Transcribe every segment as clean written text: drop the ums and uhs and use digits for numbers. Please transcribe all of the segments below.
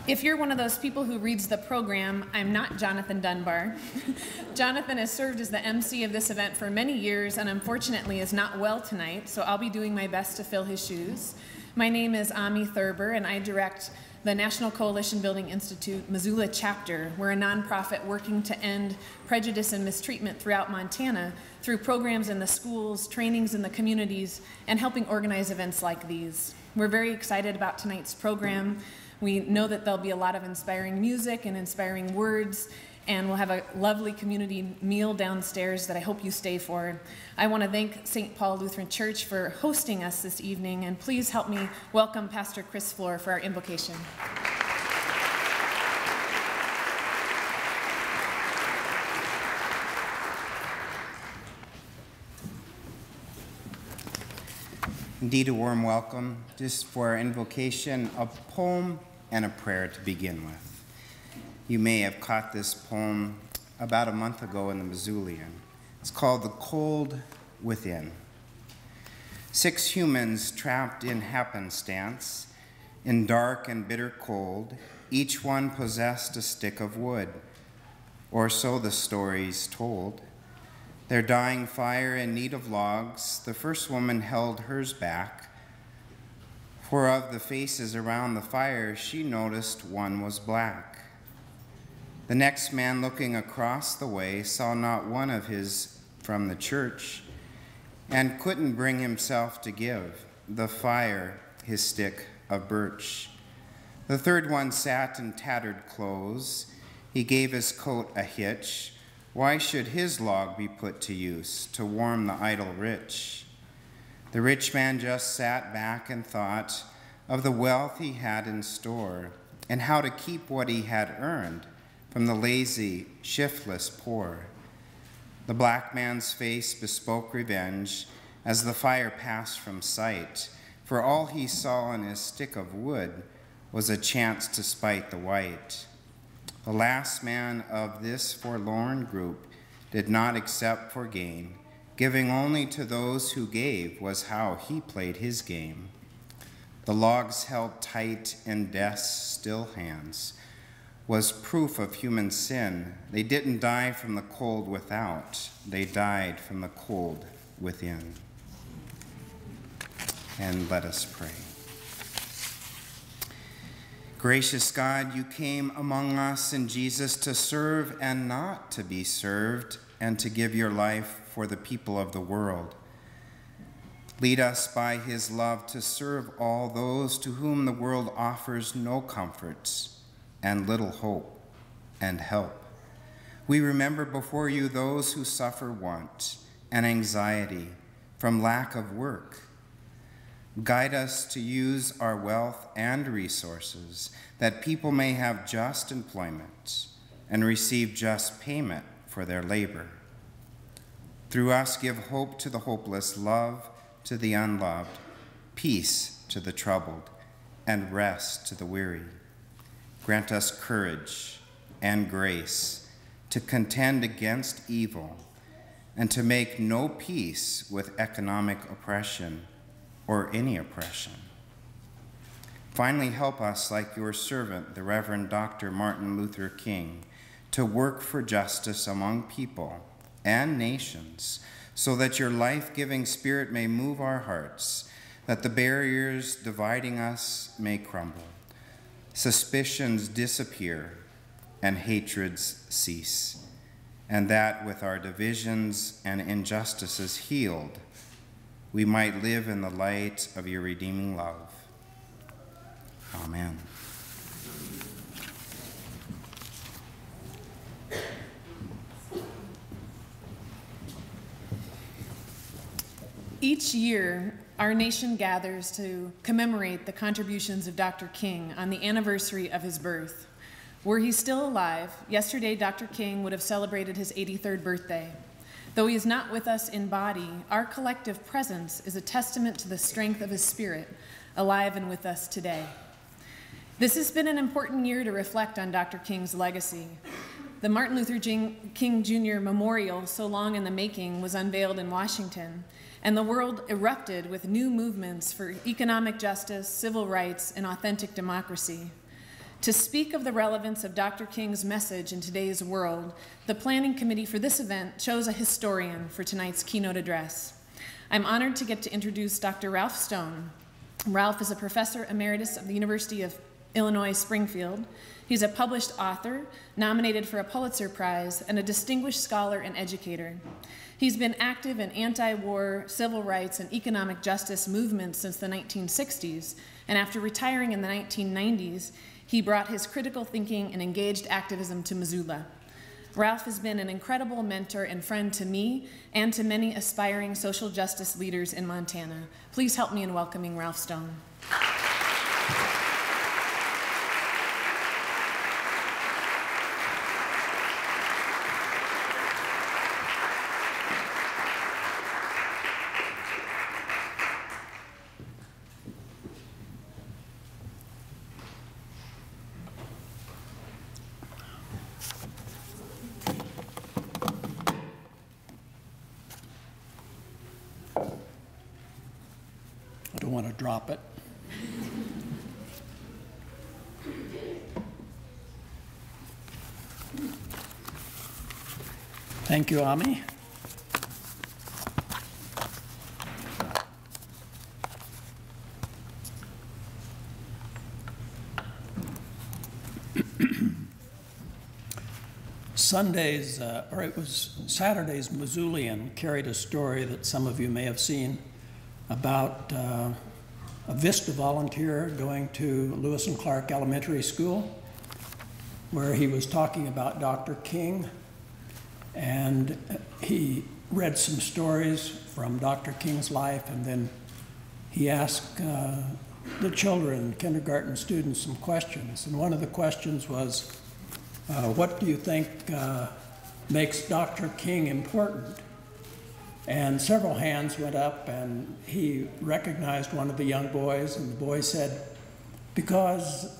If you're one of those people who reads the program, I'm not Jonathan Dunbar. Jonathan has served as the MC of this event for many years and unfortunately is not well tonight, so I'll be doing my best to fill his shoes. My name is Ami Thurber and I direct the National Coalition Building Institute Missoula chapter. We're a nonprofit working to end prejudice and mistreatment throughout Montana through programs in the schools, trainings in the communities, and helping organize events like these. We're very excited about tonight's program. We know that there'll be a lot of inspiring music and inspiring words, and we'll have a lovely community meal downstairs that I hope you stay for. I want to thank St. Paul Lutheran Church for hosting us this evening, and please help me welcome Pastor Chris Floor for our invocation. Indeed, a warm welcome. Just for our invocation, a poem and a prayer to begin with. You may have caught this poem about a month ago in the Missoulian. It's called The Cold Within. 6 humans trapped in happenstance, in dark and bitter cold, each one possessed a stick of wood, or so the story's told. Their dying fire in need of logs, the first woman held hers back, for of the faces around the fire, she noticed one was black. The next man looking across the way saw not one of his from the church, and couldn't bring himself to give the fire his stick of birch. The third one sat in tattered clothes. He gave his coat a hitch. Why should his log be put to use to warm the idle rich? The rich man just sat back and thought of the wealth he had in store and how to keep what he had earned from the lazy, shiftless poor. The black man's face bespoke revenge as the fire passed from sight, for all he saw in his stick of wood was a chance to spite the white. The last man of this forlorn group did not accept for gain. Giving only to those who gave was how he played his game. The logs held tight in death's still hands was proof of human sin. They didn't die from the cold without. They died from the cold within. And let us pray. Gracious God, you came among us in Jesus to serve and not to be served, and to give your life for the people of the world. Lead us by his love to serve all those to whom the world offers no comforts and little hope and help. We remember before you those who suffer want and anxiety from lack of work. Guide us to use our wealth and resources that people may have just employment and receive just payment for their labor. Through us, give hope to the hopeless, love to the unloved, peace to the troubled, and rest to the weary. Grant us courage and grace to contend against evil and to make no peace with economic oppression or any oppression. Finally, help us, like your servant, the Reverend Dr. Martin Luther King, to work for justice among people and nations, so that your life-giving spirit may move our hearts, that the barriers dividing us may crumble, suspicions disappear, and hatreds cease, and that with our divisions and injustices healed, we might live in the light of your redeeming love. Amen. Each year, our nation gathers to commemorate the contributions of Dr. King on the anniversary of his birth. Were he still alive, yesterday Dr. King would have celebrated his 83rd birthday. Though he is not with us in body, our collective presence is a testament to the strength of his spirit, alive and with us today. This has been an important year to reflect on Dr. King's legacy. The Martin Luther King Jr. Memorial, so long in the making, was unveiled in Washington, and the world erupted with new movements for economic justice, civil rights, and authentic democracy. To speak of the relevance of Dr. King's message in today's world, the planning committee for this event chose a historian for tonight's keynote address. I'm honored to get to introduce Dr. Ralph Stone. Ralph is a professor emeritus of the University of Illinois Springfield. He's a published author, nominated for a Pulitzer Prize, and a distinguished scholar and educator. He's been active in anti-war, civil rights, and economic justice movements since the 1960s, and after retiring in the 1990s, he brought his critical thinking and engaged activism to Missoula. Ralph has been an incredible mentor and friend to me and to many aspiring social justice leaders in Montana. Please help me in welcoming Ralph Stone. I don't want to drop it. Thank you, Ami. Saturday's Missoulian carried a story that some of you may have seen about a VISTA volunteer going to Lewis and Clark Elementary School, where he was talking about Dr. King, and he read some stories from Dr. King's life, and then he asked the children, kindergarten students, some questions. And one of the questions was, what do you think makes Dr. King important? And several hands went up, and he recognized one of the young boys, and the boy said, because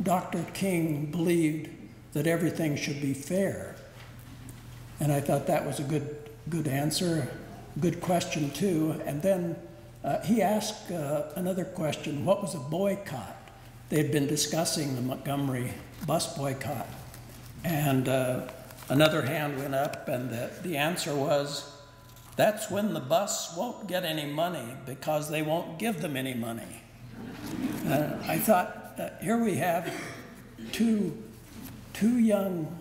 Dr. King believed that everything should be fair. And I thought that was a good answer, good question too. And then he asked another question, what was a boycott? They'd been discussing the Montgomery bus boycott. And another hand went up, and the answer was, that's when the bus won't get any money because they won't give them any money. I thought, here we have two young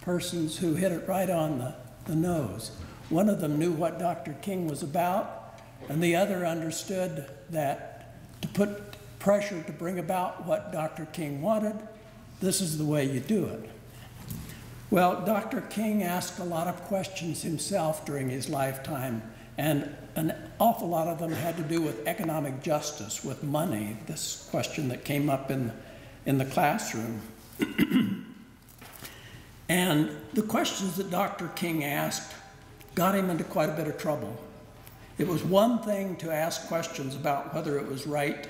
persons who hit it right on the nose. One of them knew what Dr. King was about, and the other understood that to put pressure to bring about what Dr. King wanted, this is the way you do it. Well, Dr. King asked a lot of questions himself during his lifetime, and an awful lot of them had to do with economic justice, with money, this question that came up in the classroom. And the questions that Dr. King asked got him into quite a bit of trouble. It was one thing to ask questions about whether it was right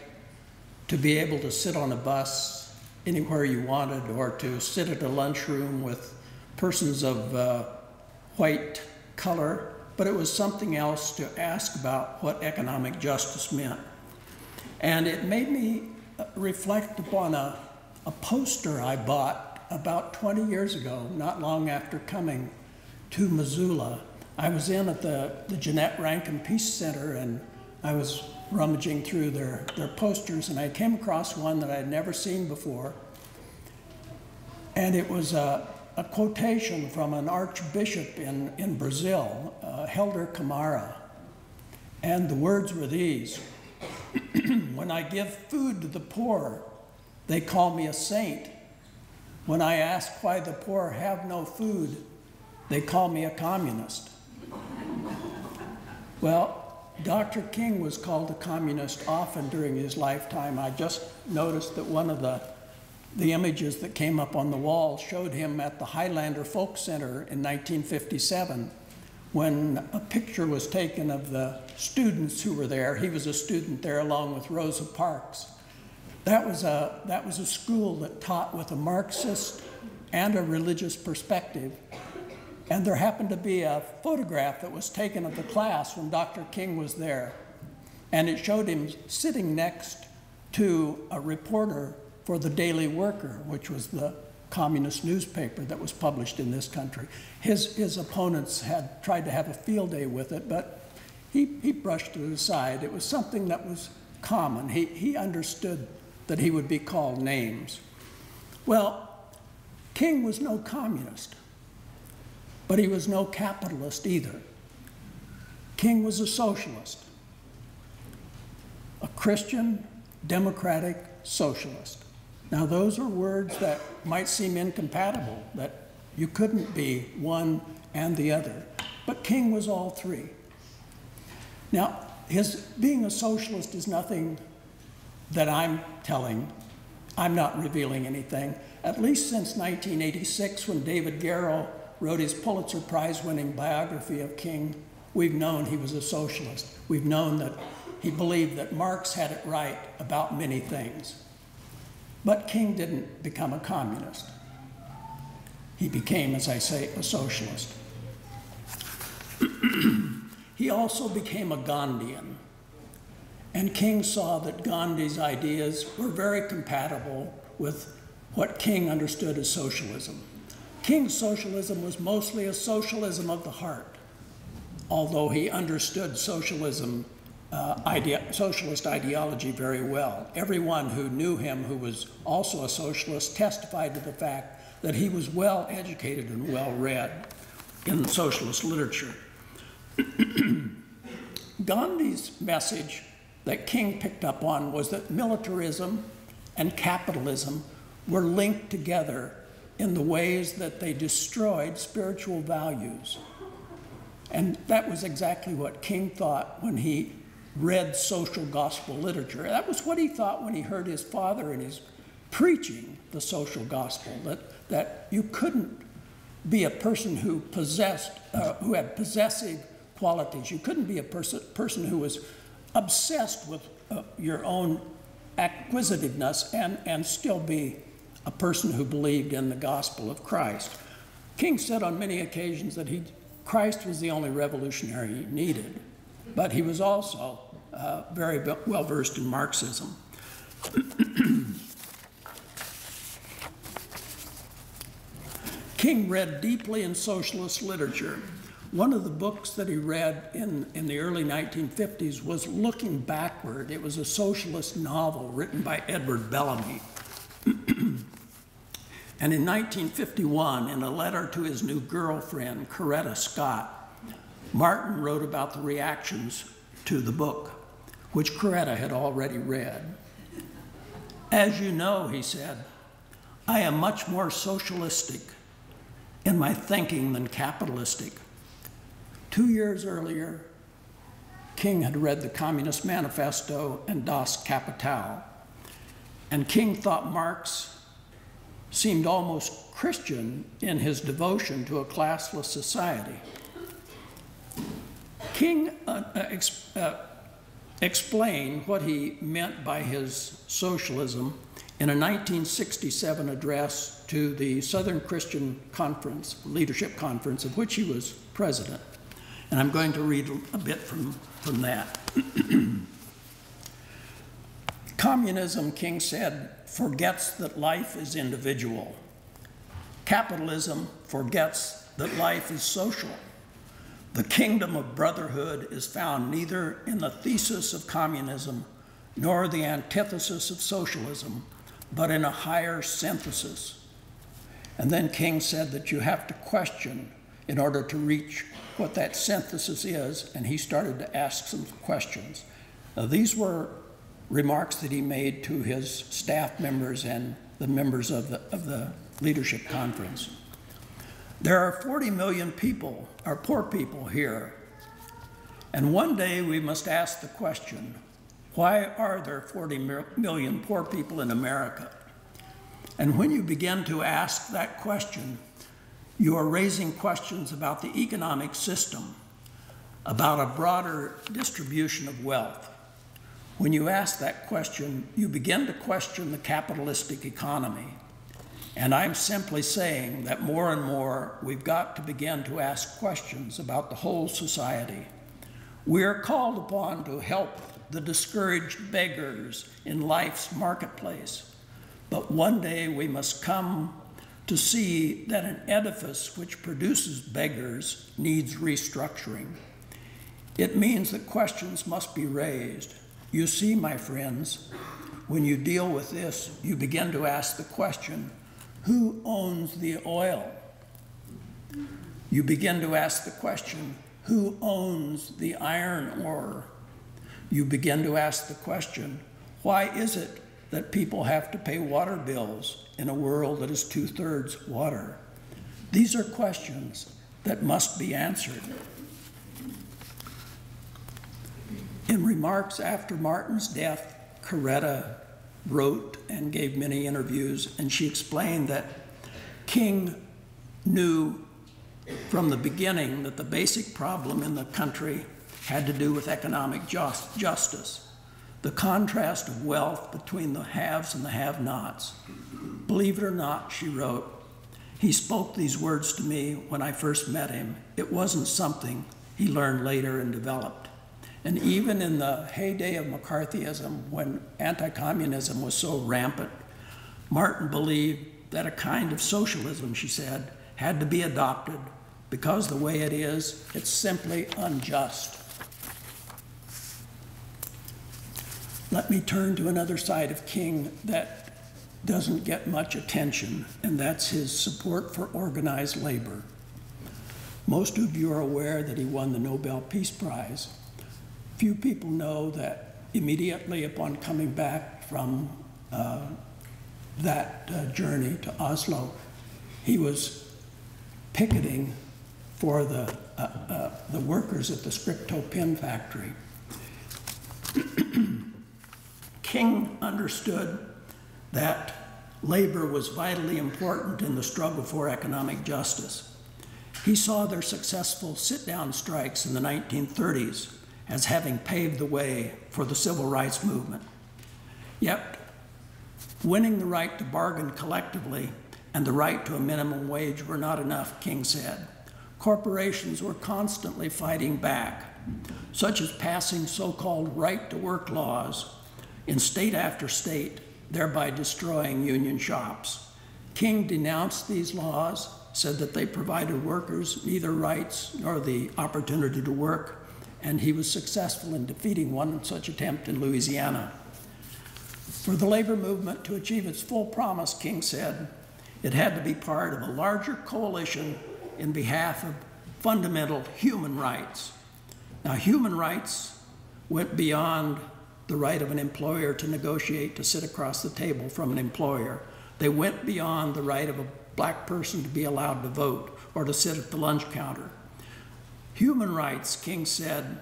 to be able to sit on a bus anywhere you wanted, or to sit at a lunchroom with persons of white color, but it was something else to ask about what economic justice meant. And it made me reflect upon a poster I bought about 20 years ago, not long after coming to Missoula. I was in at the Jeanette Rankin Peace Center, and I was rummaging through their posters, and I came across one that I'd never seen before. And it was a quotation from an archbishop in Brazil, Helder Camara. And the words were these: when I give food to the poor, they call me a saint. When I ask why the poor have no food, they call me a communist. Well, Dr. King was called a communist often during his lifetime. I just noticed that one of the images that came up on the wall showed him at the Highlander Folk Center in 1957, when a picture was taken of the students who were there. He was a student there along with Rosa Parks. That was a school that taught with a Marxist and a religious perspective. And there happened to be a photograph that was taken of the class when Dr. King was there. And it showed him sitting next to a reporter for the Daily Worker, which was the communist newspaper that was published in this country. His opponents had tried to have a field day with it, but he brushed it aside. It was something that was common. He understood that he would be called names. Well, King was no communist, but he was no capitalist either. King was a socialist, a Christian, democratic socialist. Now, those are words that might seem incompatible, that you couldn't be one and the other, but King was all three. Now, his being a socialist is nothing that I'm telling. I'm not revealing anything. At least since 1986, when David Garrow wrote his Pulitzer Prize-winning biography of King, we've known he was a socialist. We've known that he believed that Marx had it right about many things. But King didn't become a communist. He became, as I say, a socialist. He also became a Gandhian. And King saw that Gandhi's ideas were very compatible with what King understood as socialism. King's socialism was mostly a socialism of the heart, although he understood socialism, socialist ideology very well. Everyone who knew him who was also a socialist testified to the fact that he was well educated and well read in socialist literature. Gandhi's message that King picked up on was that militarism and capitalism were linked together in the ways that they destroyed spiritual values. And that was exactly what King thought when he read social gospel literature. That was what he thought when he heard his father and his preaching the social gospel, that you couldn't be a person who who had possessive qualities. You couldn't be a person who was obsessed with your own acquisitiveness and still be a person who believed in the gospel of Christ. King said on many occasions that Christ was the only revolutionary he needed, but he was also very well versed in Marxism. King read deeply in socialist literature. One of the books that he read in the early 1950s was Looking Backward. It was a socialist novel written by Edward Bellamy. And in 1951, in a letter to his new girlfriend, Coretta Scott, Martin wrote about the reactions to the book, which Coretta had already read. As you know, he said, I am much more socialistic in my thinking than capitalistic. 2 years earlier, King had read the Communist Manifesto and Das Kapital, and King thought Marx seemed almost Christian in his devotion to a classless society. King explained what he meant by his socialism in a 1967 address to the Southern Christian Conference, Leadership Conference, of which he was president. And I'm going to read a bit from that. Communism, King said, forgets that life is individual. Capitalism forgets that life is social. The kingdom of brotherhood is found neither in the thesis of communism nor the antithesis of socialism, but in a higher synthesis. And then King said that you have to question in order to reach what that synthesis is, and he started to ask some questions. Now, these were remarks that he made to his staff members and the members of the leadership conference. There are 40 million people, or poor people here, and one day we must ask the question, why are there 40 million poor people in America? And when you begin to ask that question, you are raising questions about the economic system, about a broader distribution of wealth. When you ask that question, you begin to question the capitalistic economy. And I'm simply saying that more and more, we've got to begin to ask questions about the whole society. We are called upon to help the discouraged beggars in life's marketplace, But one day we must come to see that an edifice which produces beggars needs restructuring. It means that questions must be raised. You see, my friends, when you deal with this, you begin to ask the question, who owns the oil? You begin to ask the question, who owns the iron ore? You begin to ask the question, why is it that people have to pay water bills in a world that is 2/3 water? These are questions that must be answered. In remarks after Martin's death, Coretta wrote and gave many interviews, and she explained that King knew from the beginning that the basic problem in the country had to do with economic justice, the contrast of wealth between the haves and the have-nots. Believe it or not, she wrote, he spoke these words to me when I first met him. It wasn't something he learned later and developed. And even in the heyday of McCarthyism, when anti-communism was so rampant, Martin believed that a kind of socialism, she said, had to be adopted because the way it is, it's simply unjust. Let me turn to another side of King that doesn't get much attention, and that's his support for organized labor. Most of you are aware that he won the Nobel Peace Prize. Few people know that immediately upon coming back from that journey to Oslo, he was picketing for the workers at the Scripto pin factory. King understood that labor was vitally important in the struggle for economic justice. He saw their successful sit-down strikes in the 1930s as having paved the way for the civil rights movement. Yet, winning the right to bargain collectively and the right to a minimum wage were not enough, King said. Corporations were constantly fighting back, such as passing so-called right-to-work laws in state after state, thereby destroying union shops. King denounced these laws, said that they provided workers neither rights nor the opportunity to work, and he was successful in defeating one such attempt in Louisiana. For the labor movement to achieve its full promise, King said, it had to be part of a larger coalition in behalf of fundamental human rights. Now, human rights went beyond the right of an employer to negotiate to sit across the table from an employer. They went beyond the right of a black person to be allowed to vote or to sit at the lunch counter. Human rights, King said,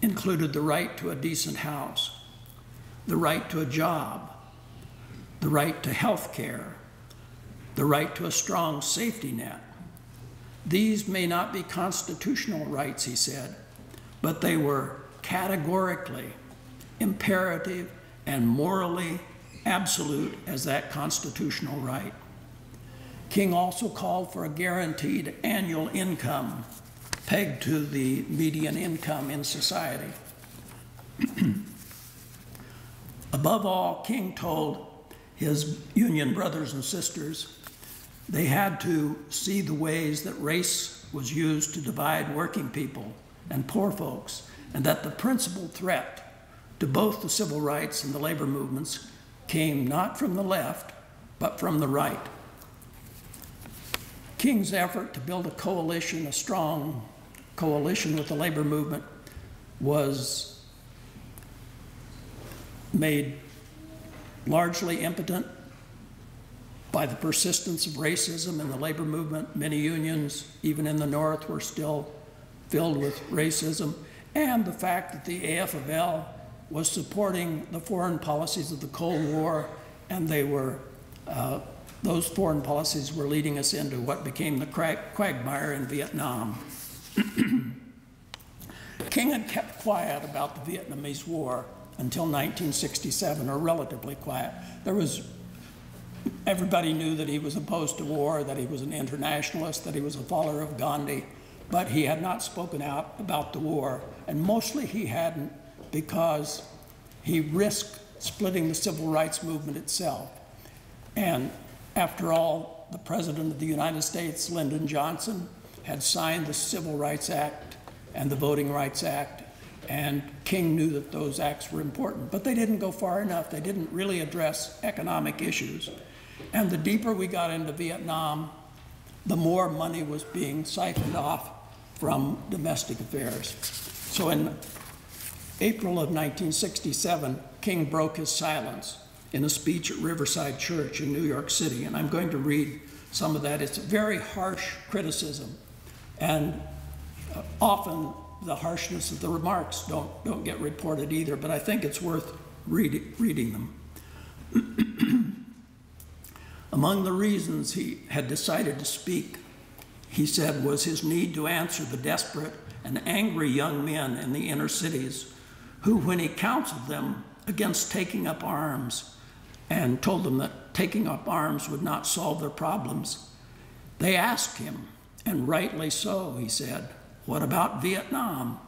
included the right to a decent house, the right to a job, the right to health care, the right to a strong safety net. These may not be constitutional rights, he said, but they were categorically imperative and morally absolute as that constitutional right. King also called for a guaranteed annual income pegged to the median income in society. Above all, King told his union brothers and sisters they had to see the ways that race was used to divide working people and poor folks, and that the principal threat to both the civil rights and the labor movements came not from the left, but from the right. King's effort to build a coalition, a strong coalition with the labor movement, was made largely impotent by the persistence of racism in the labor movement. Many unions, even in the North, were still filled with racism, and the fact that the AFL was supporting the foreign policies of the Cold War, and they were, those foreign policies were leading us into what became the quagmire in Vietnam. King had kept quiet about the Vietnamese War until 1967, or relatively quiet. Everybody knew that he was opposed to war, that he was an internationalist, that he was a follower of Gandhi, but he had not spoken out about the war. And mostly he hadn't because he risked splitting the civil rights movement itself. And after all, the President of the United States, Lyndon Johnson, had signed the Civil Rights Act and the Voting Rights Act, and King knew that those acts were important, but they didn't go far enough. They didn't really address economic issues. And the deeper we got into Vietnam, the more money was being siphoned off from domestic affairs. So in April of 1967, King broke his silence in a speech at Riverside Church in New York City, and I'm going to read some of that. It's a very harsh criticism, and often the harshness of the remarks don't get reported either, but I think it's worth reading them. Among the reasons he had decided to speak, he said, was his need to answer the desperate and angry young men in the inner cities who, when he counseled them against taking up arms and told them that taking up arms would not solve their problems, they asked him, and rightly so, he said, what about Vietnam?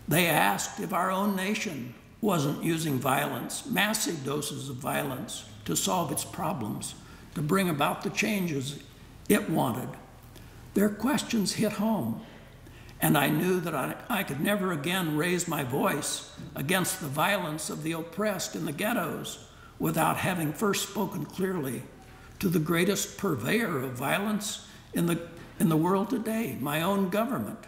They asked if our own nation wasn't using violence, massive doses of violence, to solve its problems, to bring about the changes it wanted. Their questions hit home, and I knew that I could never again raise my voice against the violence of the oppressed in the ghettos without having first spoken clearly to the greatest purveyor of violence in the world today, my own government.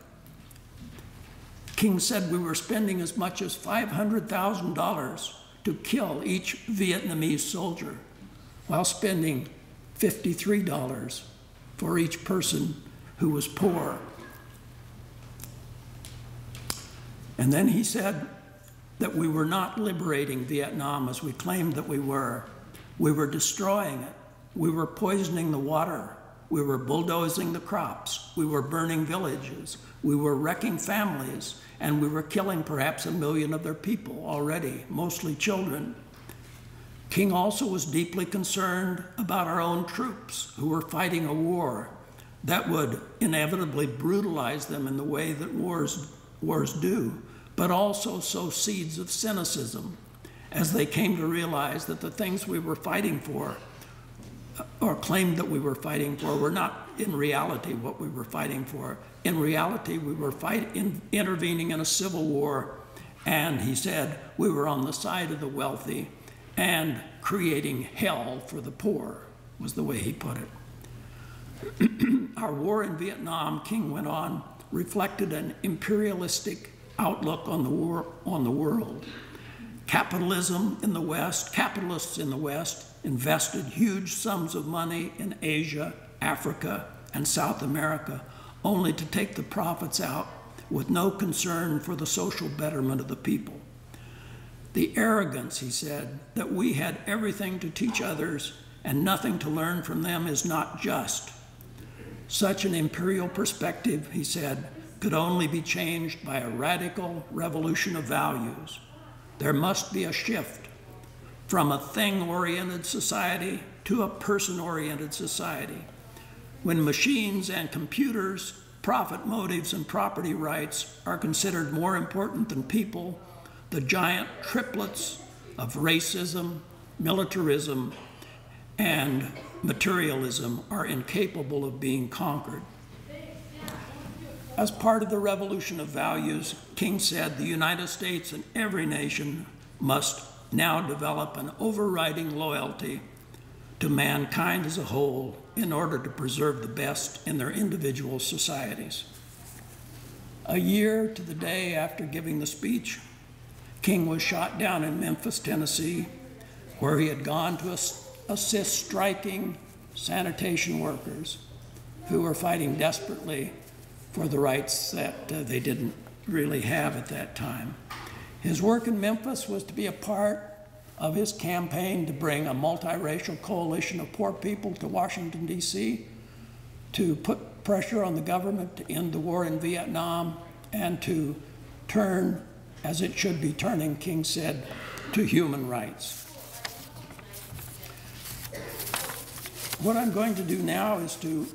King said we were spending as much as $500,000 to kill each Vietnamese soldier, while spending $53 for each person who was poor. And then he said that we were not liberating Vietnam as we claimed that we were. We were destroying it. We were poisoning the water. We were bulldozing the crops. We were burning villages. We were wrecking families. And we were killing perhaps 1 million of their people already, mostly children. King also was deeply concerned about our own troops who were fighting a war that would inevitably brutalize them in the way that wars do, but also sow seeds of cynicism as they came to realize that the things we were fighting for, or claimed that we were fighting for, were not in reality what we were fighting for. In reality, we were intervening in a civil war, and he said we were on the side of the wealthy and creating hell for the poor, was the way he put it. Our war in Vietnam, King went on, reflected an imperialistic outlook on the world. Capitalism in the West, capitalists in the West invested huge sums of money in Asia, Africa, and South America, only to take the profits out with no concern for the social betterment of the people. The arrogance, he said, that we had everything to teach others and nothing to learn from them is not just. Such an imperial perspective, he said, could only be changed by a radical revolution of values. There must be a shift from a thing-oriented society to a person-oriented society. When machines and computers, profit motives, and property rights are considered more important than people, the giant triplets of racism, militarism, and materialism are incapable of being conquered. As part of the revolution of values, King said the United States and every nation must now develop an overriding loyalty to mankind as a whole in order to preserve the best in their individual societies. A year to the day after giving the speech, King was shot down in Memphis, Tennessee, where he had gone to assist striking sanitation workers who were fighting desperately for the rights that they didn't really have at that time. His work in Memphis was to be a part of his campaign to bring a multiracial coalition of poor people to Washington, D.C., to put pressure on the government to end the war in Vietnam and to turn, as it should be turning, King said, to human rights. What I'm going to do now is to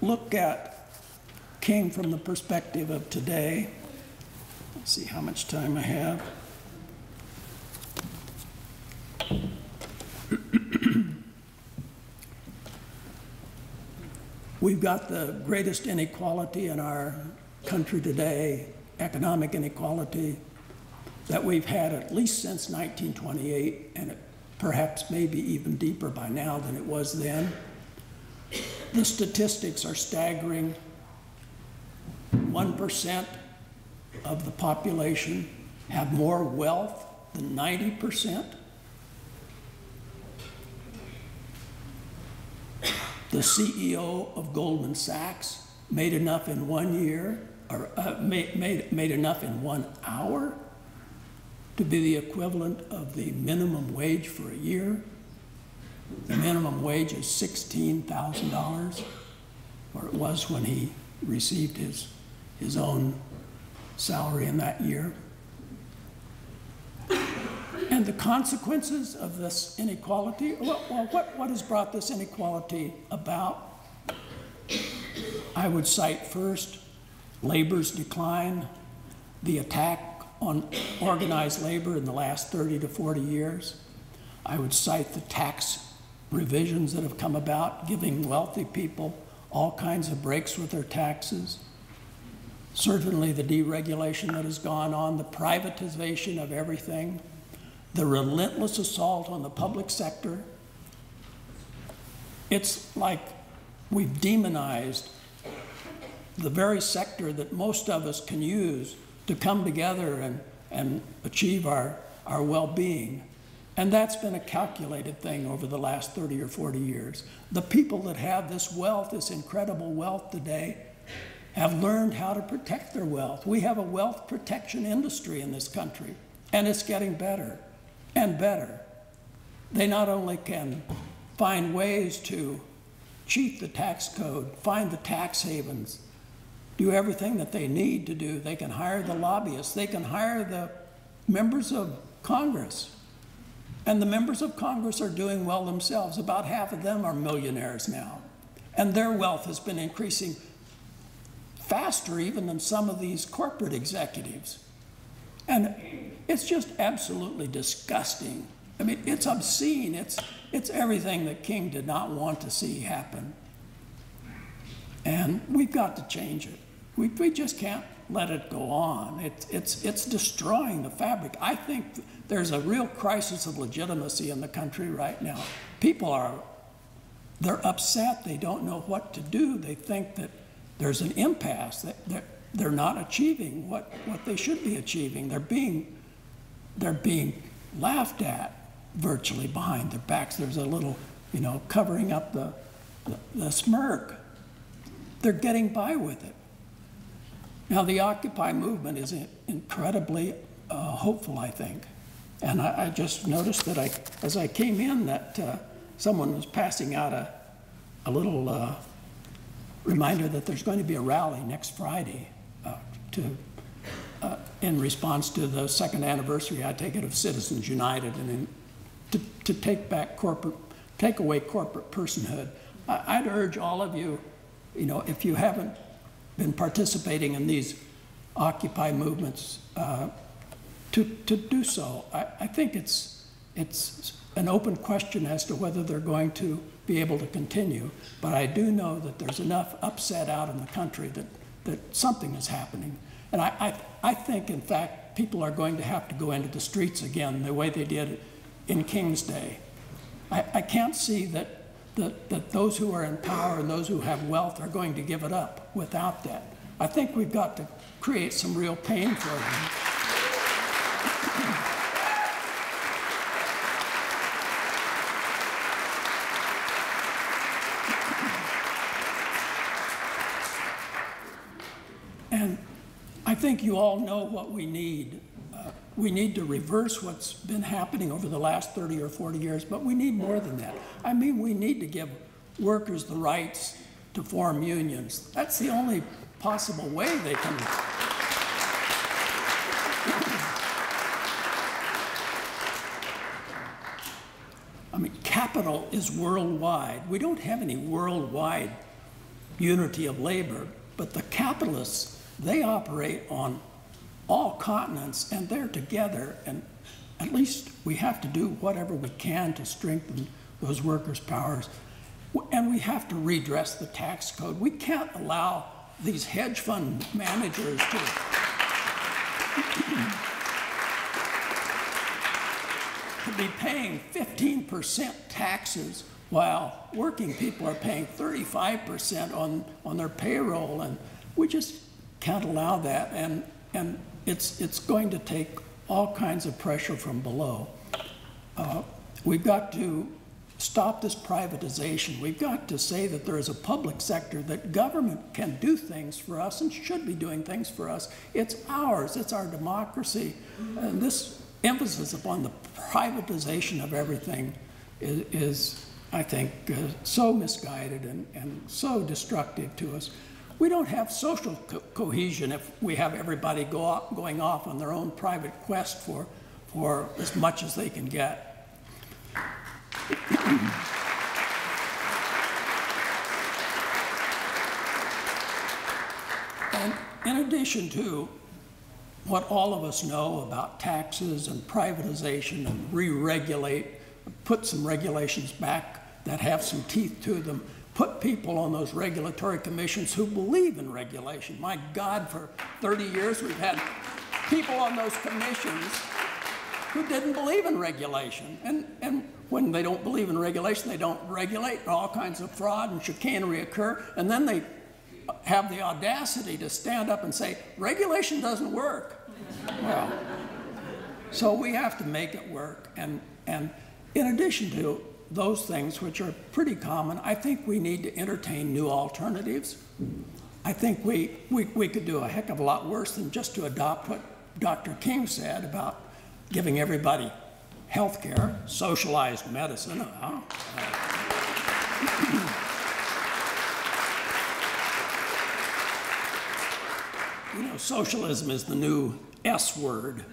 look at King from the perspective of today. Let's see how much time I have. We've got the greatest inequality in our country today, economic inequality, that we've had at least since 1928, and it perhaps maybe even deeper by now than it was then. The statistics are staggering. 1% of the population have more wealth than 90%. The CEO of Goldman Sachs made enough in 1 year, or made enough in 1 hour to be the equivalent of the minimum wage for a year. The minimum wage is $16,000, or it was when he received his own salary in that year. And the consequences of this inequality, well, what has brought this inequality about? I would cite first labor's decline, the attack on organized labor in the last 30 to 40 years. I would cite the tax revisions that have come about, giving wealthy people all kinds of breaks with their taxes. Certainly the deregulation that has gone on, the privatization of everything, the relentless assault on the public sector. It's like we've demonized the very sector that most of us can use to come together and achieve our well-being. And that's been a calculated thing over the last 30 or 40 years. The people that have this wealth, this incredible wealth today, have learned how to protect their wealth. We have a wealth protection industry in this country, and it's getting better and better. They not only can find ways to cheat the tax code, find the tax havens, do everything that they need to do. They can hire the lobbyists. They can hire the members of Congress. And the members of Congress are doing well themselves. About half of them are millionaires now. And their wealth has been increasing faster even than some of these corporate executives. And it's just absolutely disgusting. I mean, it's obscene. It's everything that King did not want to see happen. And we've got to change it. We just can't let it go on. It's destroying the fabric. I think there's a real crisis of legitimacy in the country right now. People they're upset. They don't know what to do. They think that there's an impasse, that they're not achieving what they should be achieving. They're being laughed at virtually behind their backs. There's a little, covering up the smirk. They're getting by with it. Now, the Occupy movement is incredibly hopeful, I think. And I just noticed that as I came in, that someone was passing out a little reminder that there's going to be a rally next Friday in response to the second anniversary, I take it, of Citizens United, and to take away corporate personhood. I'd urge all of you, if you haven't been participating in these Occupy movements, to do so. I think it's an open question as to whether they're going to be able to continue, but I do know that there's enough upset out in the country that something is happening. And I think, in fact, people are going to have to go into the streets again the way they did in King's day. I can't see that those who are in power and those who have wealth are going to give it up without that. I think we've got to create some real pain for them. And I think you all know what we need. We need to reverse what's been happening over the last 30 or 40 years, but we need more than that. I mean, we need to give workers the rights to form unions. That's the only possible way they can. I mean, capital is worldwide. We don't have any worldwide unity of labor, but the capitalists, they operate on all continents, and they're together, and at least we have to do whatever we can to strengthen those workers' powers. And we have to redress the tax code. We can't allow these hedge fund managers to be paying 15% taxes while working people are paying 35% on their payroll, and we just can't allow that. And it's going to take all kinds of pressure from below. We've got to stop this privatization. We've got to say that there is a public sector, that government can do things for us and should be doing things for us. It's ours, it's our democracy. And this emphasis upon the privatization of everything is I think, so misguided and so destructive to us. We don't have social cohesion if we have everybody going off on their own private quest for as much as they can get. And in addition to what all of us know about taxes and privatization and re-regulate, put some regulations back that have some teeth to them, put people on those regulatory commissions who believe in regulation. My God, for 30 years we've had people on those commissions who didn't believe in regulation. And when they don't believe in regulation, they don't regulate, and all kinds of fraud and chicanery occur, and then they have the audacity to stand up and say, regulation doesn't work. Well, so we have to make it work. And in addition to those things, which are pretty common, I think we need to entertain new alternatives. I think we could do a heck of a lot worse than just to adopt what Dr. King said about giving everybody health care, socialized medicine. You know, socialism is the new S word.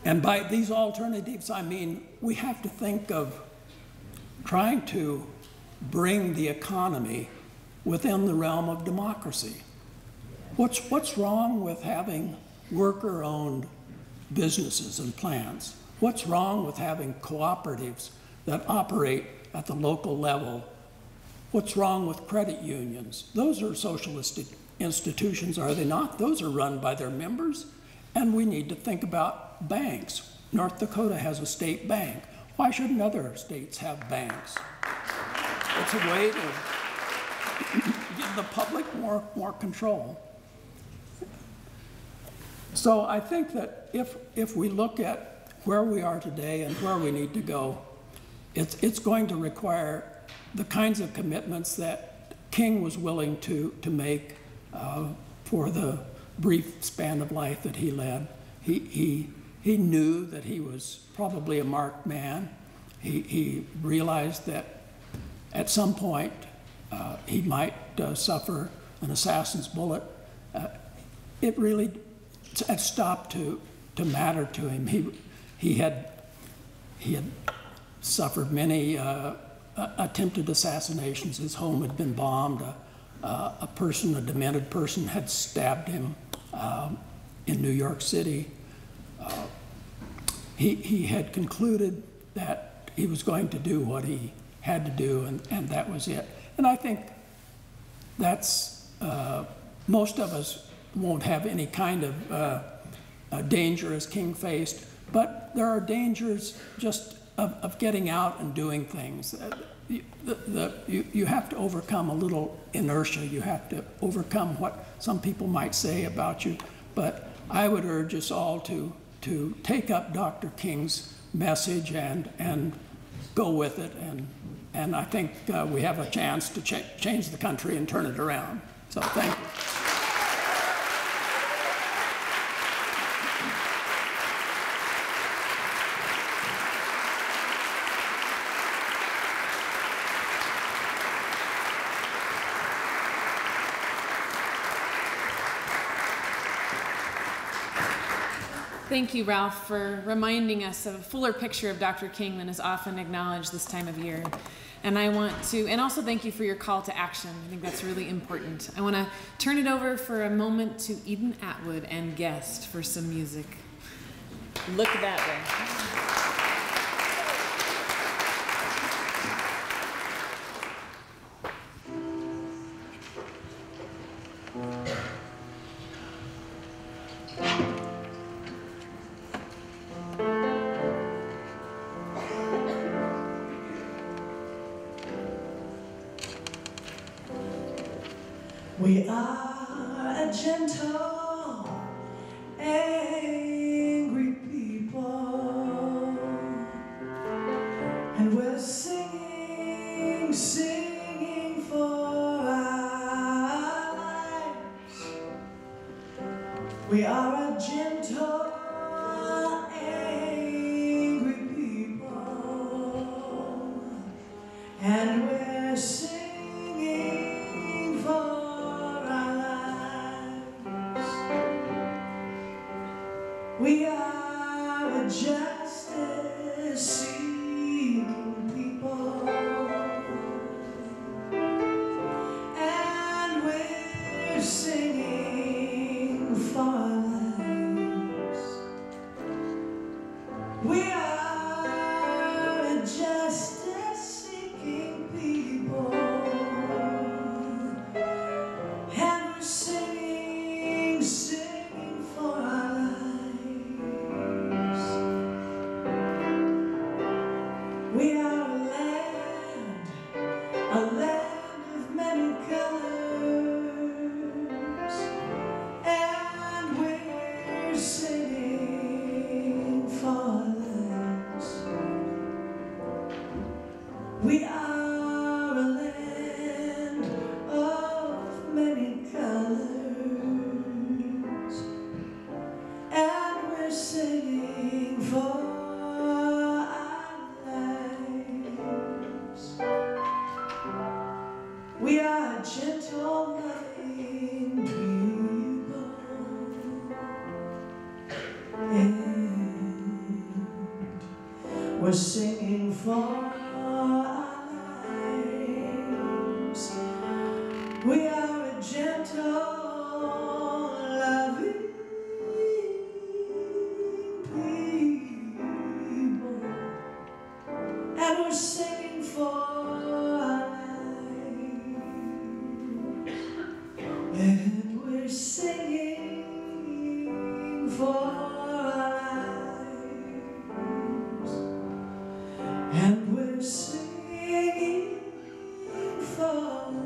And by these alternatives, I mean, we have to think of trying to bring the economy within the realm of democracy. What's wrong with having worker-owned businesses and plants? What's wrong with having cooperatives that operate at the local level? What's wrong with credit unions? Those are socialistic institutions, are they not? Those are run by their members. And we need to think about banks. North Dakota has a state bank. Why shouldn't other states have banks? It's a way to give the public more control. So I think that if we look at where we are today and where we need to go, it's going to require the kinds of commitments that King was willing to make for the brief span of life that he led. He knew that he was probably a marked man. He realized that at some point he might suffer an assassin's bullet. It really had stopped to matter to him. He had suffered many attempted assassinations. His home had been bombed. A demented person had stabbed him in New York City. He had concluded that he was going to do what he had to do, and that was it. And I think that's, most of us won't have any kind of danger as King faced, but there are dangers just of getting out and doing things. You have to overcome a little inertia. You have to overcome what some people might say about you. But I would urge us all to take up Dr. King's message and go with it. And I think we have a chance to change the country and turn it around. So thank you. Thank you, Ralph, for reminding us of a fuller picture of Dr. King than is often acknowledged this time of year. And and also thank you for your call to action. I think that's really important. I want to turn it over for a moment to Eden Atwood and guest for some music. Look that way. We are a gentle, angry people, and we're singing, singing for our lives. We are a gentle, angry people, and we're singing for our lives. We are a justice-seeking people, and we're singing for our lives. We are a justice-seeking people, and we're singing, singing for our lives. We are a land of many colors, and we're singing for our lives. We are a land of many colors, and we're singing for our lives. We are a gentle, loving people, and we're singing for our lives. We are a gentle, loving people, and we're singing for our lives. And we're singing for our lives. And we're singing for our lives.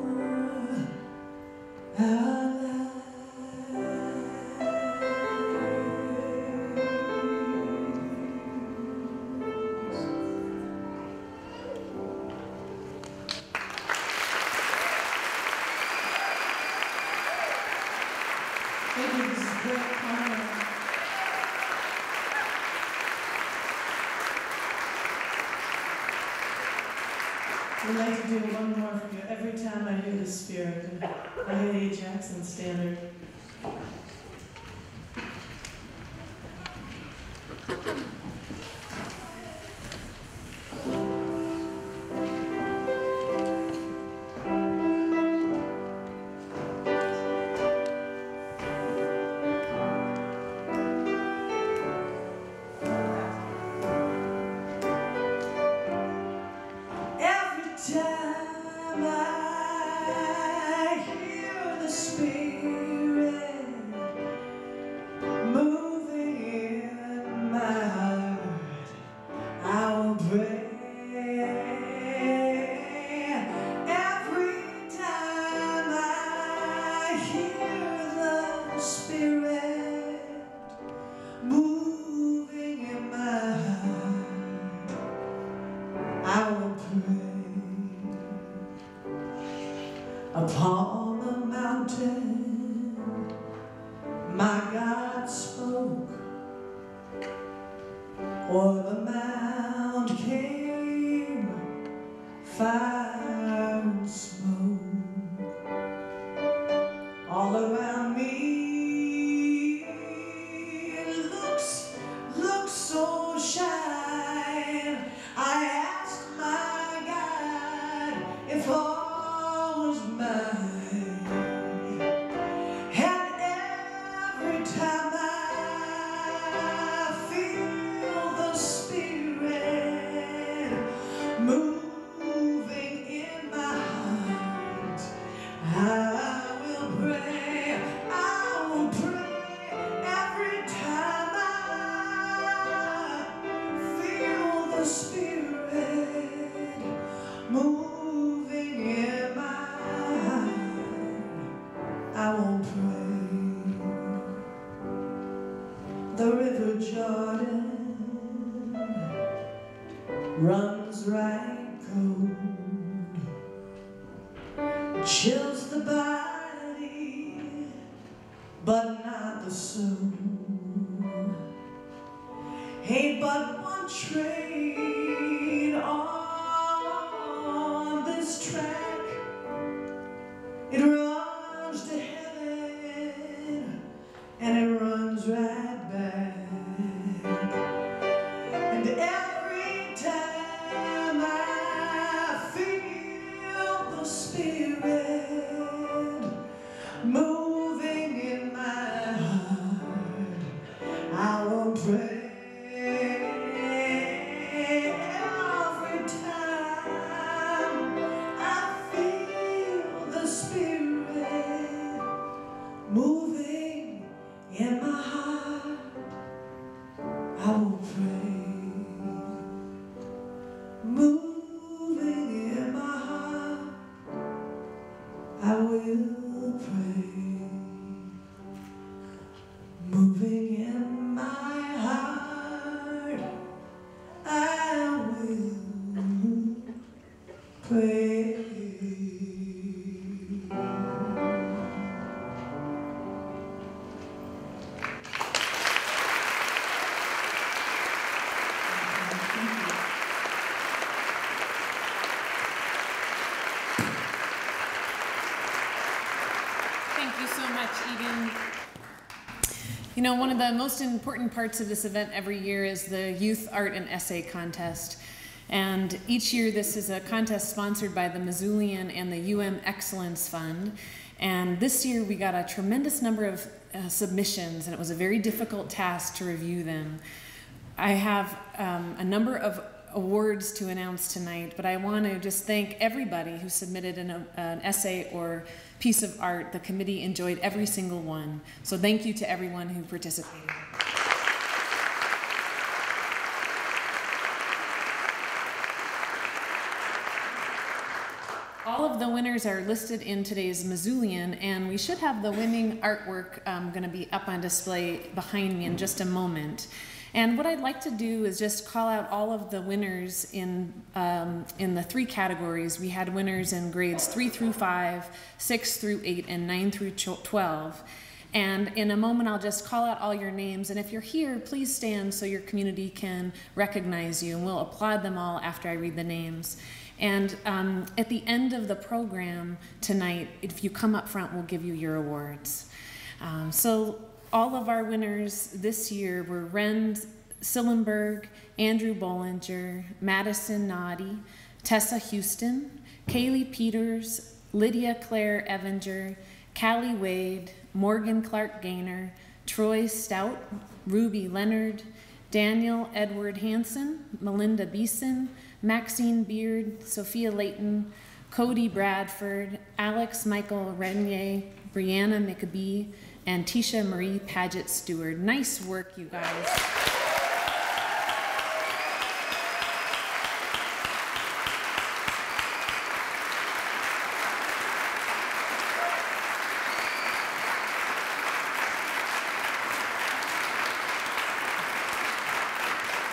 Thank you. This is a great honor. We'd like to do one more for you. Every time I hear the Spirit, I hear the Jackson Standard. Every time I hear the Spirit moving in my heart, I will pray. Every time I hear the Spirit moving in my heart, I will pray. Upon the mountain, my God spoke, o'er the mount came fire and smoke. All around me it looks so shine. I asked my God if all was mine, and every time I feel the Spirit moving in my heart, I will pray. I The river Jordan runs right cold, chills the body, but not the soul. Ain't but one train on this track. It runs to heaven and it runs right back. And every time I feel the Spirit moving in my heart, I will pray. Every time I feel the Spirit moving in my heart, I will pray. Moving in my heart, I will pray. Moving in my heart, I will pray. Thank you so much, Eden. You know, one of the most important parts of this event every year is the Youth Art and Essay Contest. And each year this is a contest sponsored by the Missoulian and the UM Excellence Fund. And this year we got a tremendous number of submissions, and it was a very difficult task to review them. I have a number of awards to announce tonight, but I want to just thank everybody who submitted an essay or piece of art. The committee enjoyed every single one. So thank you to everyone who participated. All of the winners are listed in today's Missoulian, and we should have the winning artwork going to be up on display behind me in just a moment. And what I'd like to do is just call out all of the winners in the three categories. We had winners in grades 3 through 5, 6 through 8, and 9 through 12. And in a moment, I'll just call out all your names. And if you're here, please stand so your community can recognize you. And we'll applaud them all after I read the names. And at the end of the program tonight, if you come up front, we'll give you your awards. So all of our winners this year were Ren Sillenberg, Andrew Bollinger, Madison Noddy, Tessa Houston, Kaylee Peters, Lydia Claire Evinger, Callie Wade, Morgan Clark Gaynor, Troy Stout, Ruby Leonard, Daniel Edward Hansen, Melinda Beeson, Maxine Beard, Sophia Layton, Cody Bradford, Alex Michael Renier, Brianna McBee, and Tisha Marie Paget Stewart. Nice work, you guys.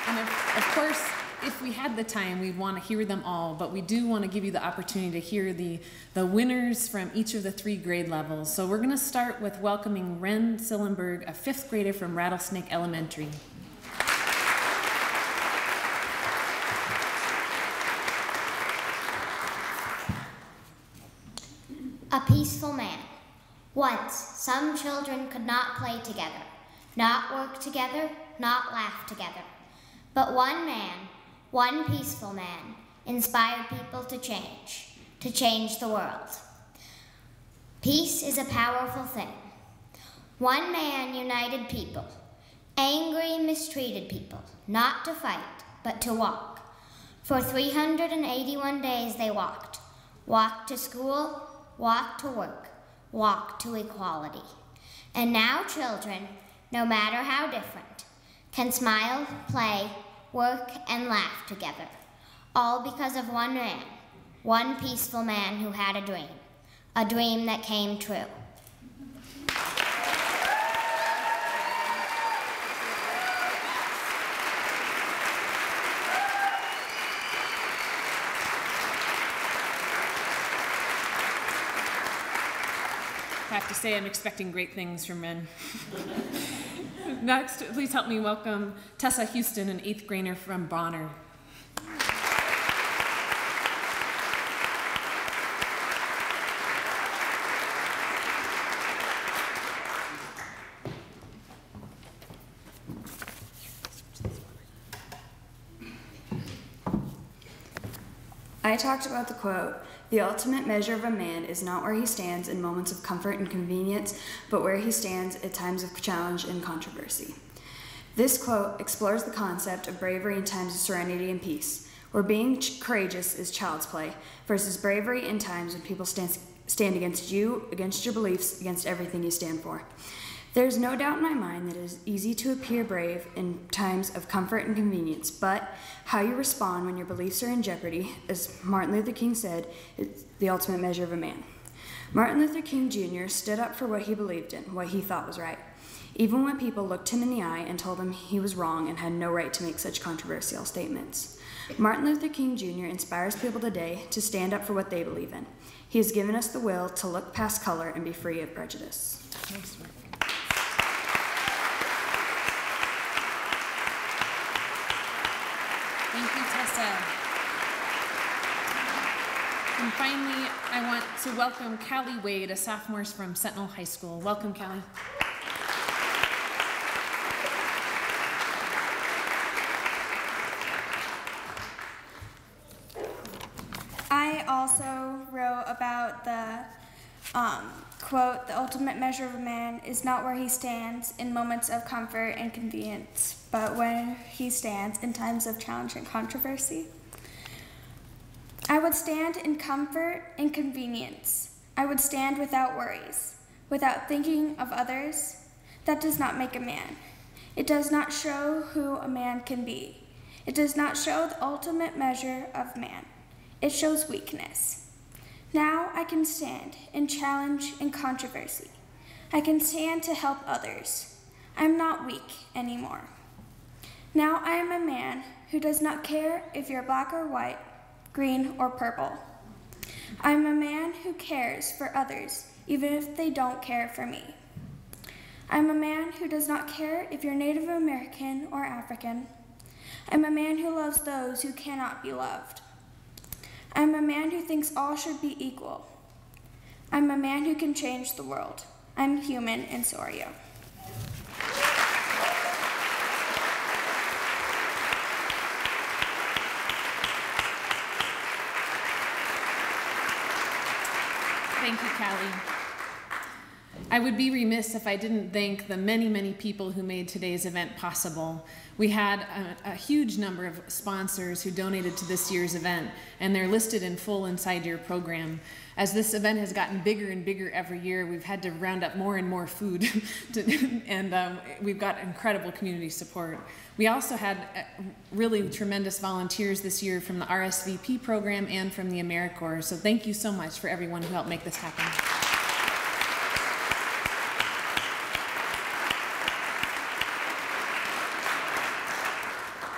And of course, if we had the time, we'd want to hear them all, but we do want to give you the opportunity to hear the winners from each of the 3 grade levels. So we're going to start with welcoming Ren Sillenberg, a 5th grader from Rattlesnake Elementary. A peaceful man. Once, some children could not play together, not work together, not laugh together. But one man, one peaceful man, inspired people to change the world. Peace is a powerful thing. One man united people, angry, mistreated people, not to fight, but to walk. For 381 days they walked to school, walked to work, walked to equality. And now children, no matter how different, can smile, play, work, and laugh together, all because of one man, one peaceful man who had a dream that came true. have to say I'm expecting great things from men. Next, please help me welcome Tessa Houston, an 8th grader from Bonner. I talked about the quote, "The ultimate measure of a man is not where he stands in moments of comfort and convenience, but where he stands at times of challenge and controversy." This quote explores the concept of bravery in times of serenity and peace, where being courageous is child's play, versus bravery in times when people stand against you, against your beliefs, against everything you stand for. There is no doubt in my mind that it is easy to appear brave in times of comfort and convenience, but how you respond when your beliefs are in jeopardy, as Martin Luther King said, is the ultimate measure of a man. Martin Luther King Jr. stood up for what he believed in, what he thought was right, even when people looked him in the eye and told him he was wrong and had no right to make such controversial statements. Martin Luther King Jr. inspires people today to stand up for what they believe in. He has given us the will to look past color and be free of prejudice. Thanks. Thank you, Tessa. And finally, I want to welcome Callie Wade, a sophomore from Sentinel High School. Welcome, Callie. I also wrote about the quote, "The ultimate measure of a man is not where he stands in moments of comfort and convenience, but where he stands in times of challenge and controversy." I would stand in comfort and convenience. I would stand without worries, without thinking of others. That does not make a man. It does not show who a man can be. It does not show the ultimate measure of man. It shows weakness. Now I can stand in challenge and controversy. I can stand to help others. I'm not weak anymore. Now I am a man who does not care if you're black or white, green or purple. I'm a man who cares for others, even if they don't care for me. I'm a man who does not care if you're Native American or African. I'm a man who loves those who cannot be loved. I'm a man who thinks all should be equal. I'm a man who can change the world. I'm human, and so are you. Thank you, Callie. I would be remiss if I didn't thank the many, many people who made today's event possible. We had a huge number of sponsors who donated to this year's event, and they're listed in full inside your program. As this event has gotten bigger and bigger every year, we've had to round up more and more food, and we've got incredible community support. We also had really tremendous volunteers this year from the RSVP program and from the AmeriCorps, so thank you so much for everyone who helped make this happen.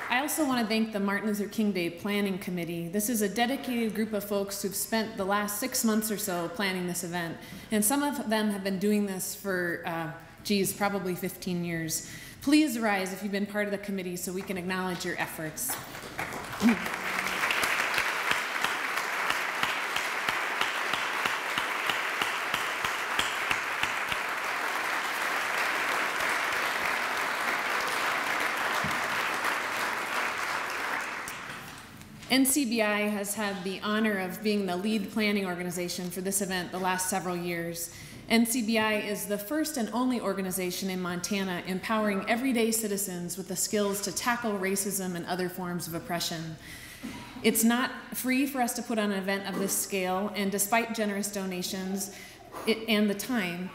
I also want to thank the Martin Luther King Day Planning Committee. This is a dedicated group of folks who've spent the last 6 months or so planning this event. And some of them have been doing this for, probably 15 years. Please rise if you've been part of the committee so we can acknowledge your efforts. NCBI has had the honor of being the lead planning organization for this event the last several years. NCBI is the first and only organization in Montana empowering everyday citizens with the skills to tackle racism and other forms of oppression. It's not free for us to put on an event of this scale, and despite generous donations and the time,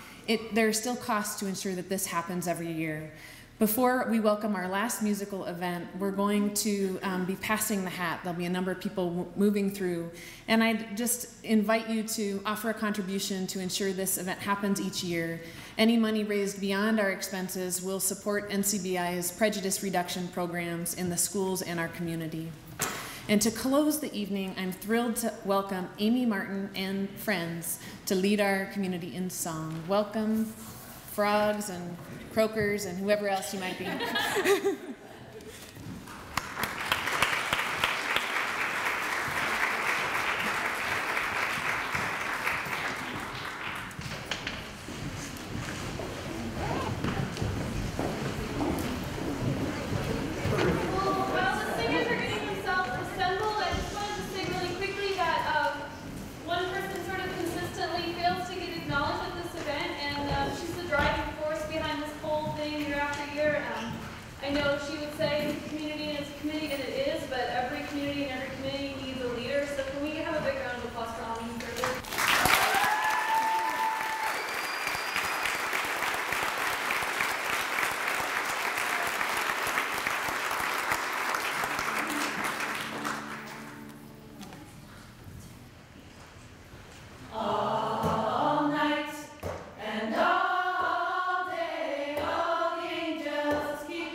there are still costs to ensure that this happens every year. Before we welcome our last musical event, we're going to be passing the hat. There'll be a number of people moving through. And I'd just invite you to offer a contribution to ensure this event happens each year. Any money raised beyond our expenses will support NCBI's prejudice reduction programs in the schools and our community. And to close the evening, I'm thrilled to welcome Amy Martin and friends to lead our community in song. Welcome, frogs and croakers and whoever else you might be. I know she would say community and it's a committee, and it is, but every community and every committee needs a leader. So can we have a big round of applause for Amy Gerber?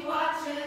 Watching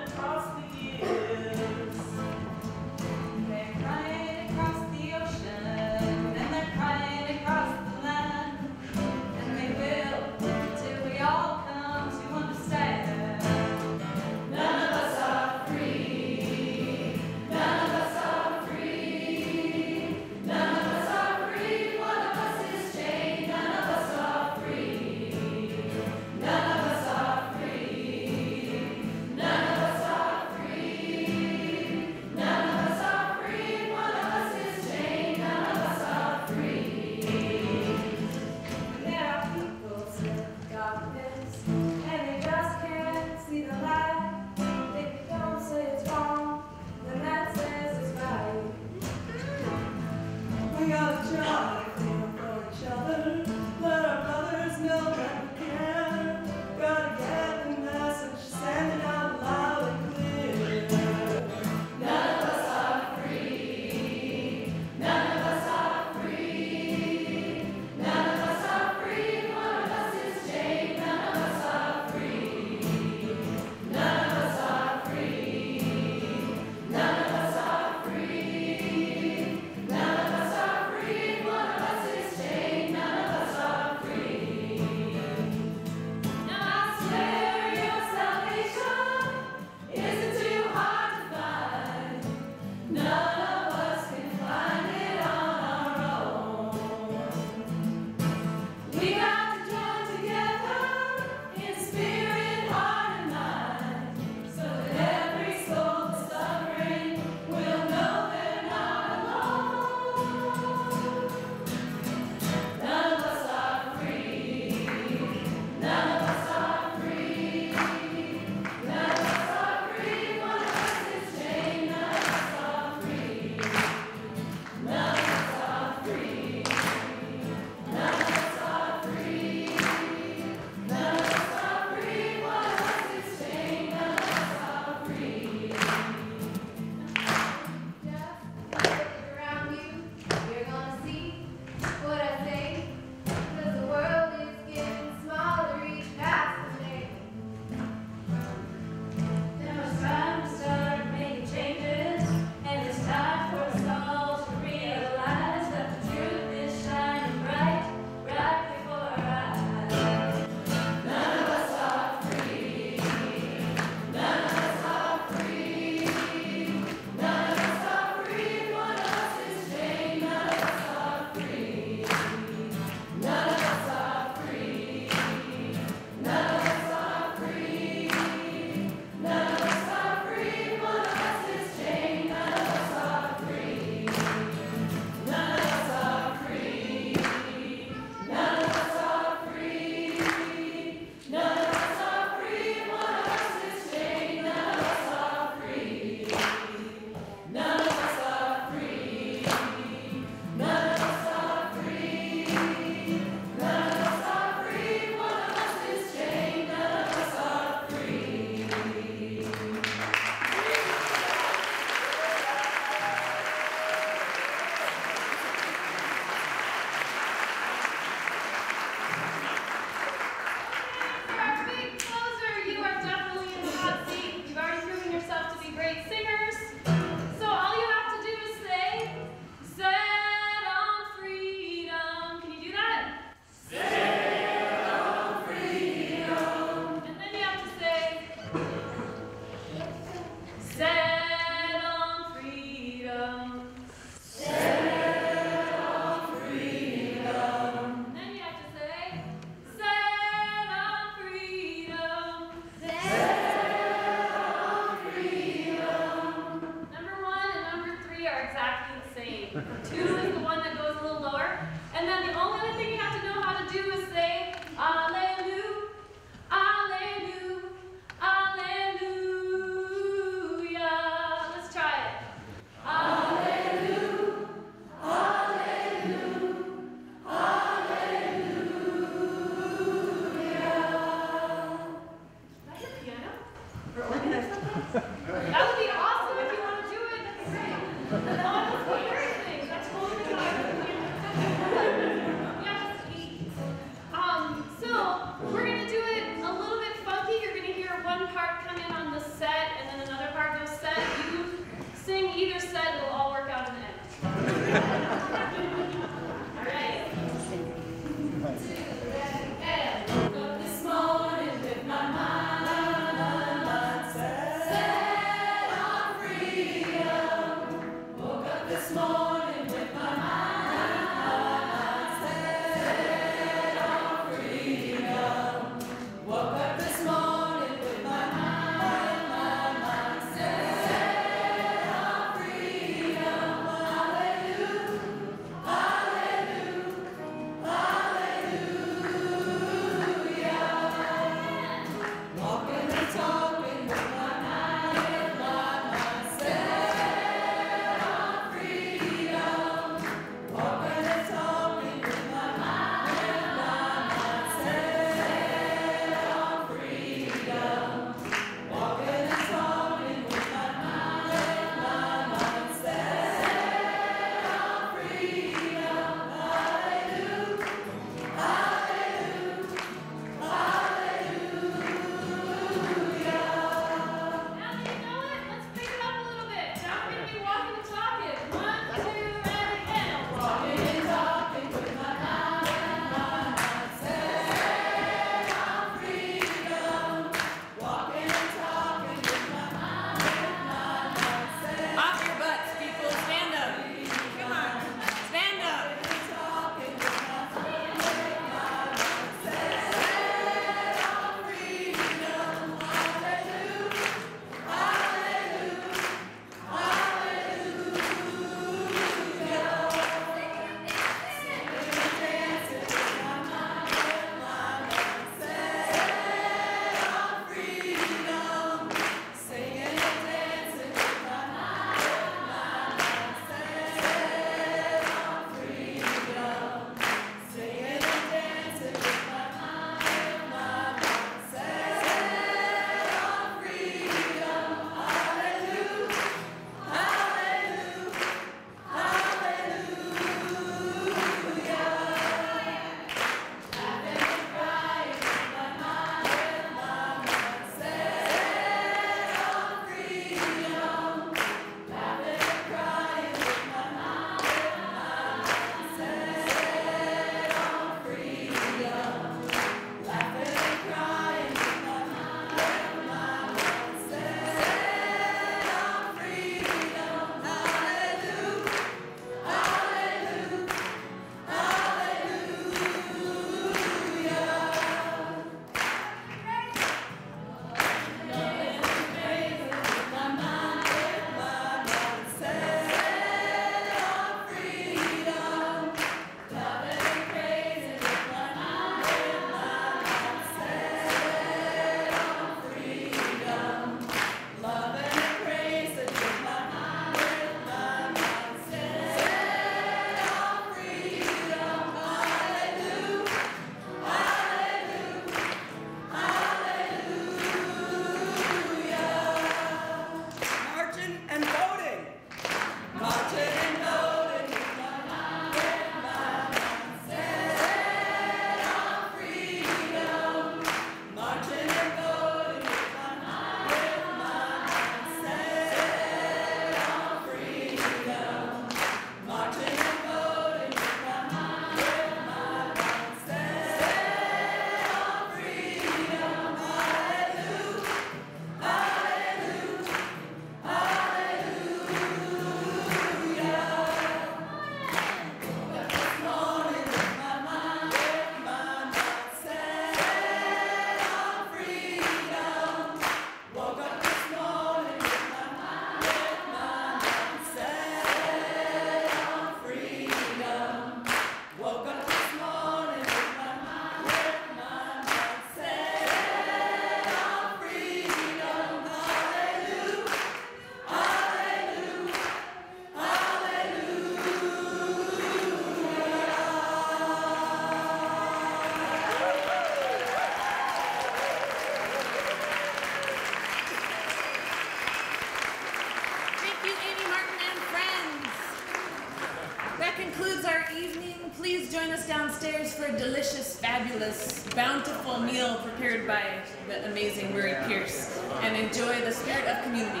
Please join us downstairs for a delicious, fabulous, bountiful meal prepared by the amazing Murray Pierce, and enjoy the spirit of community.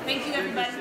Thank you, everybody.